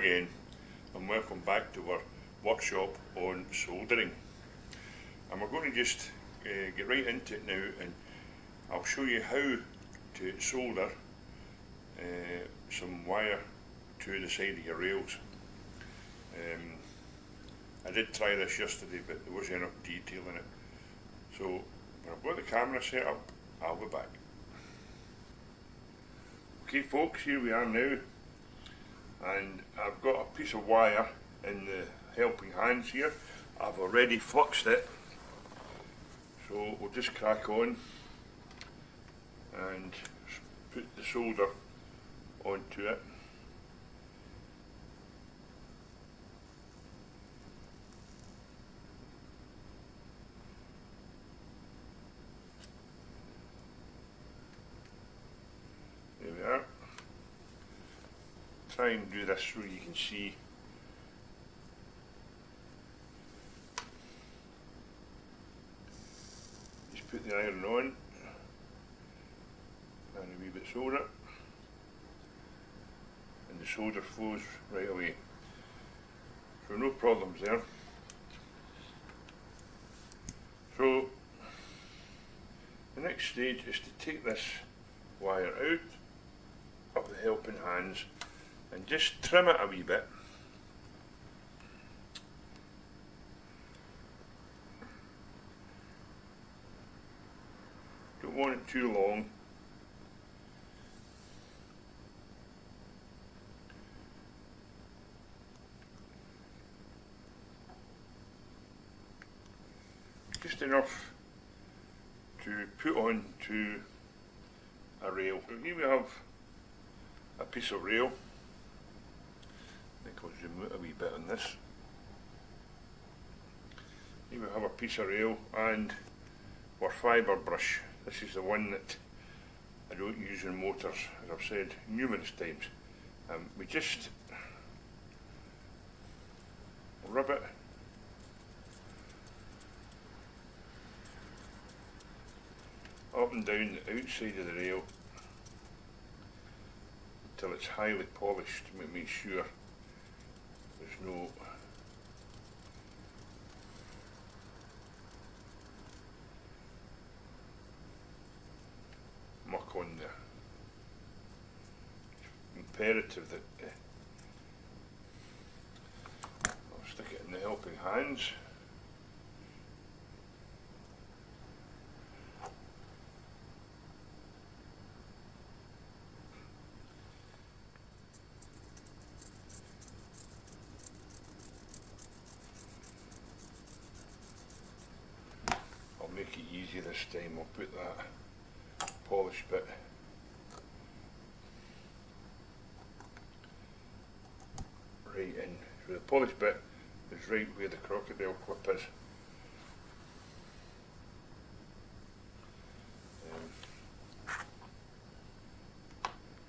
again, and welcome back to our workshop on soldering. And we're going to just get right into it now, and I'll show you how to solder some wire to the side of your rails. I did try this yesterday, but there wasn't enough detail in it. So when I've got the camera set up, I'll be back. Okay folks, here we are now, and I've got a piece of wire in the helping hands here. I've already fluxed it, so we'll just crack on and put the solder onto it. There we are. Try and do this so you can see. Just put the iron on and a wee bit of solder, and the solder flows right away. So no problems there. So the next stage is to take this wire out of the helping hands and just trim it a wee bit. Don't want it too long. Just enough to put on to a rail. So here we have a piece of rail. I think I'll zoom out a wee bit on this. Here we have a piece of rail and our fibre brush. This is the one that I don't use in motors, as I've said numerous times. We just rub it up and down the outside of the rail until it's highly polished to make sure there's no muck on there. It's imperative that I'll stick it in the helping hands. Make it easy this time. I'll put that polished bit right in. So the polished bit is right where the crocodile clip is.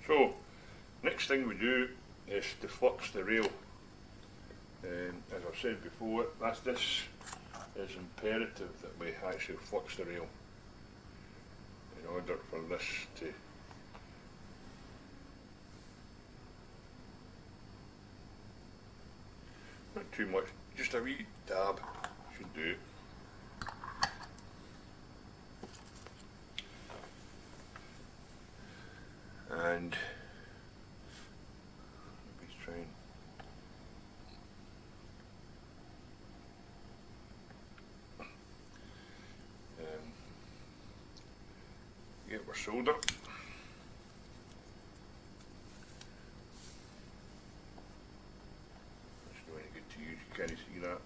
So next thing we do is to flux the rail. As I've said before, this is imperative that we actually flux the rail in order for this to not too much, just a wee dab should do. And maybe try and get our solder. That's not any good to use, you can't see that.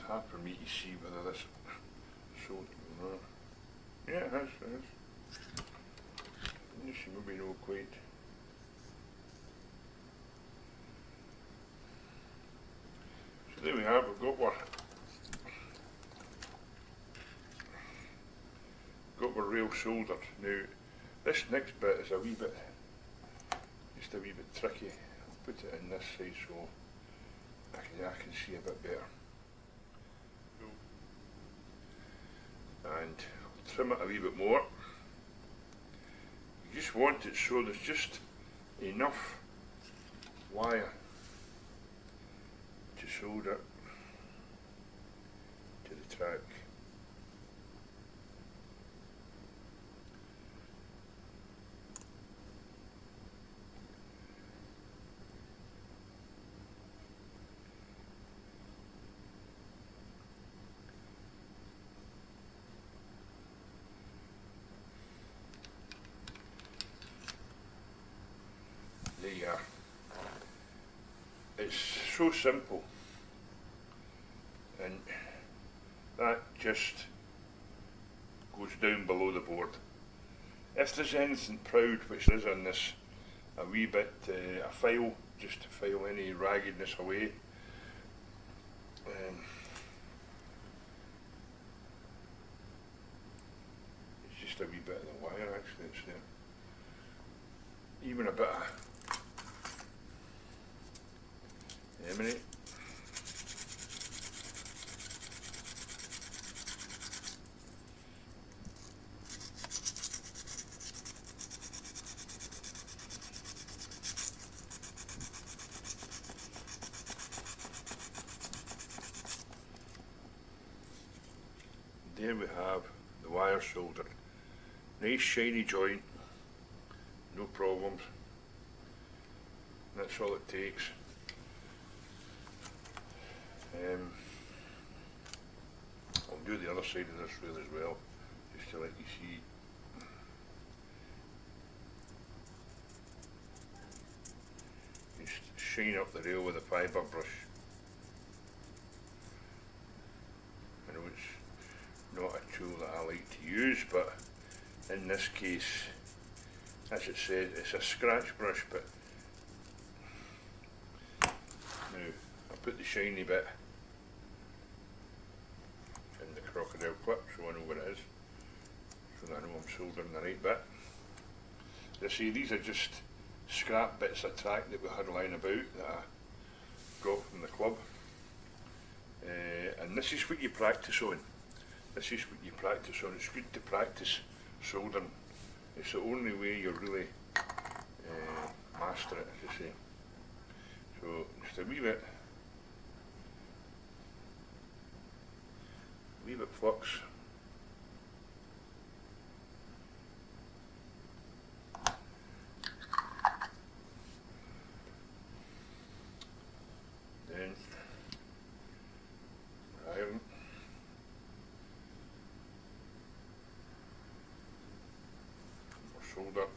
Hard for me to see whether this soldered or not. Yeah, it has. Maybe not quite. well soldered. Now this next bit is a wee bit, just a wee bit tricky. I'll put it in this side so I can see a bit better. And I'll trim it a wee bit more. You just want it so there's just enough wire to solder to the track. There you are. It's so simple, and that just goes down below the board. If there's anything proud, which there is on this, a wee bit, a file, just to file any raggedness away. It's just a wee bit of the wire actually, it's there. Even a bit of emanate. There we have the wire soldered. Nice shiny joint, no problems. That's all it takes. I'll do the other side of this rail as well, just to let you see. Just shine up the rail with a fibre brush. I know it's not a tool that I like to use, but in this case, as it says, it's a scratch brush, but now I put the shiny bit in the crocodile clip so I know what it is, so that I know I'm soldering the right bit. You see, these are just scrap bits of tack that we had lying about that I got from the club, and this is what you practice on. This is what you practice on. It's good to practice soldering. It's the only way you really master it, as I say. So just a wee bit flux. Then iron. Or solder.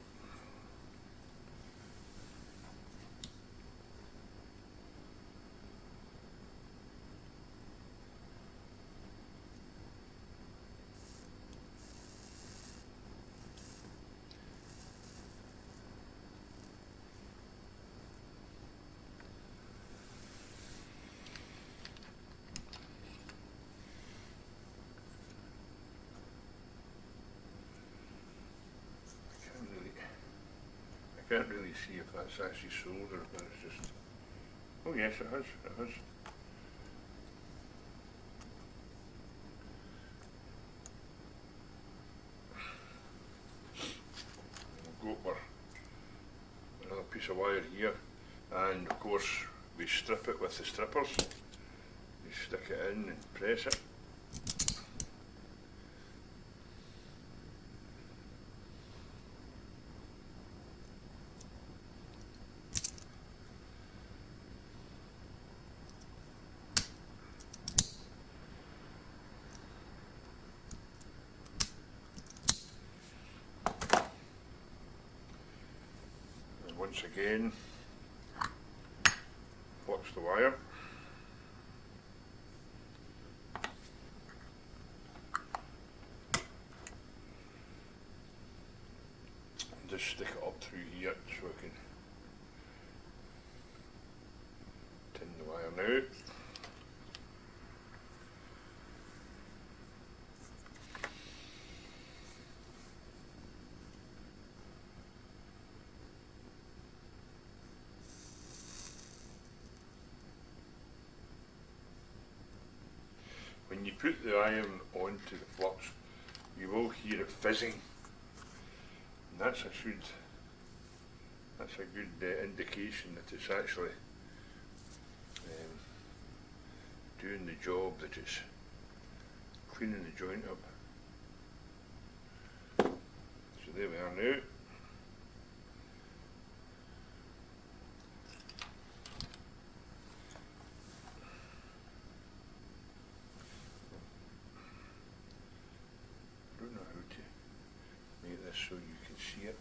I can't really see if that's actually soldered, but it's just, oh yes it has, it has. We'll go over another piece of wire here, and of course we strip it with the strippers. You stick it in and press it. Once again, flux the wire. And just stick it up through here so I can tin the wire now. put the iron onto the flux, you will hear it fizzing, and that's a good indication that it's actually doing the job, that it's cleaning the joint up. So there we are now. I don't know how to make this so you can see it.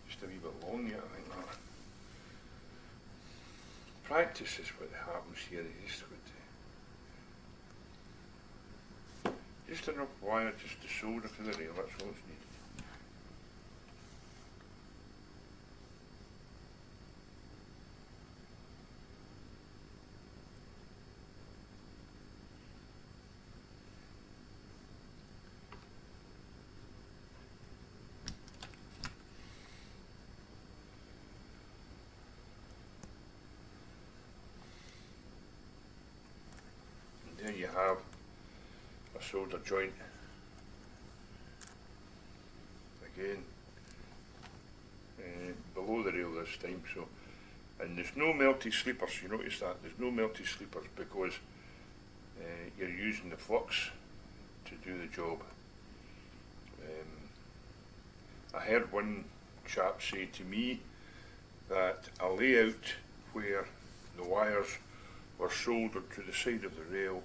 Just a wee bit long yet, I think that. Practice is what happens here. Just enough wire just to solder to the rail, that's all it's needed. And there you have a solder joint. Again, below the rail this time, so, and there's no melty sleepers, you notice that, there's no melty sleepers because you're using the flux to do the job. I heard one chap say to me that a layout where the wires were soldered to the side of the rail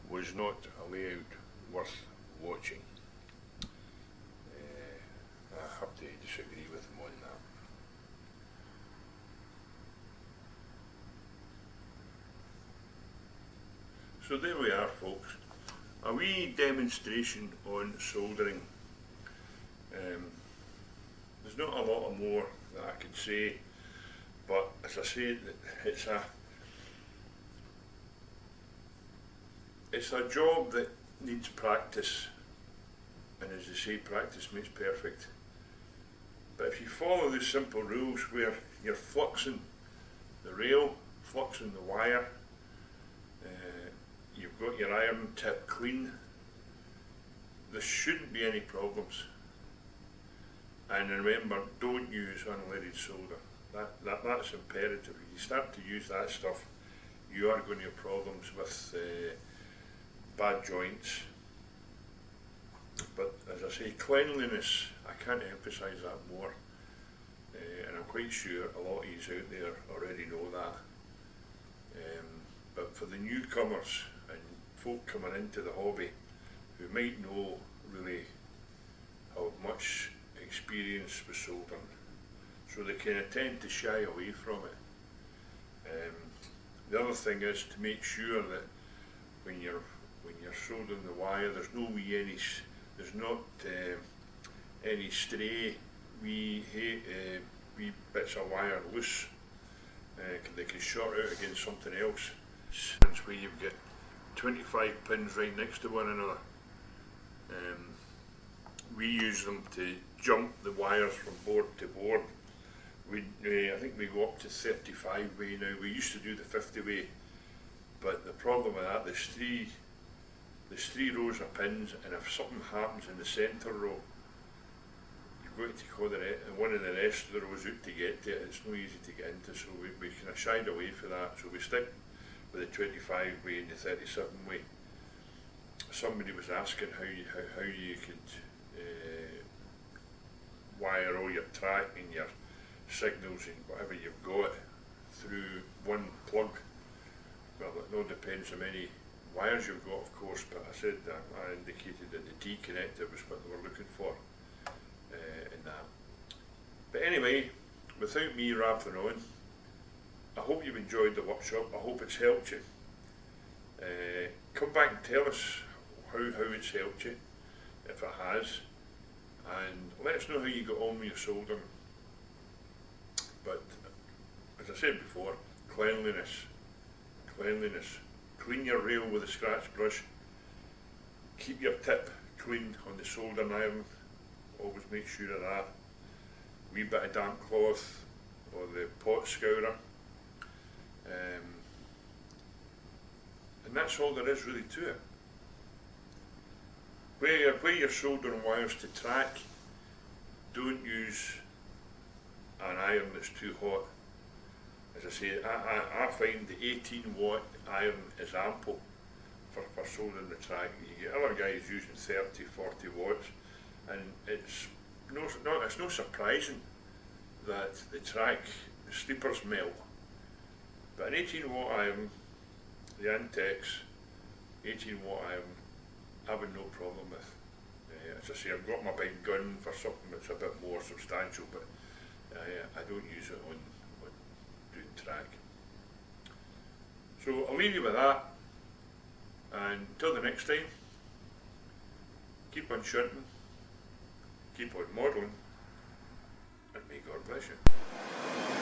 was not a layout worth watching. I have to disagree with him on that. So there we are, folks, a wee demonstration on soldering. There's not a lot more that I could say, but as I say, it's a job that needs practice, and as they say, practice makes perfect. But if you follow the simple rules where you're fluxing the rail, fluxing the wire, you've got your iron tip clean, there shouldn't be any problems. And remember, don't use unleaded solder. That's imperative. If you start to use that stuff, you are going to have problems with bad joints. But as I say, cleanliness, I can't emphasise that more, and I'm quite sure a lot of you out there already know that. But for the newcomers and folk coming into the hobby who might know really have much experience with soldering, so they kind of tend to shy away from it. The other thing is to make sure that when you're soldering the wire, there's not any stray wee bits of wire loose. They can short out against something else. Since where you've got 25 pins right next to one another. We use them to jump the wires from board to board. I think we go up to 35 way now. We used to do the 50 way, but the problem with that, there's three rows of pins, and if something happens in the centre row, you've got to call one of the rest of the rows out to get to it. It's no easy to get into, so we kind of shied away for that. So we stick with the 25 way and the 37 way. Somebody was asking how you could wire all your track and your signals and whatever you've got through one plug. Well, it all depends how many wires you've got, of course, but I said that I indicated that the T connector was what they were looking for in that. But anyway, without me rambling on, I hope you've enjoyed the workshop. I hope it's helped you. Come back and tell us how it's helped you, if it has, and let us know how you got on with your soldering. But as I said before, cleanliness. Clean your rail with a scratch brush. Keep your tip clean on the soldering iron. Always make sure of that. Wee bit of damp cloth or the pot scourer, and that's all there is really to it. Where you're soldering wires to track, don't use an iron that's too hot. As I say, I find the 18 watt iron is ample for soldering the track. You get other guys using 30, 40 watts, and it's no surprising that the track sleepers melt. But an 18 watt iron, the Antex 18 watt iron, I have no problem with. As I say, I've got my big gun for something that's a bit more substantial, but I don't use it on doing track. So I'll leave you with that, and until the next time, keep on shunting, keep on modelling, and may God bless you.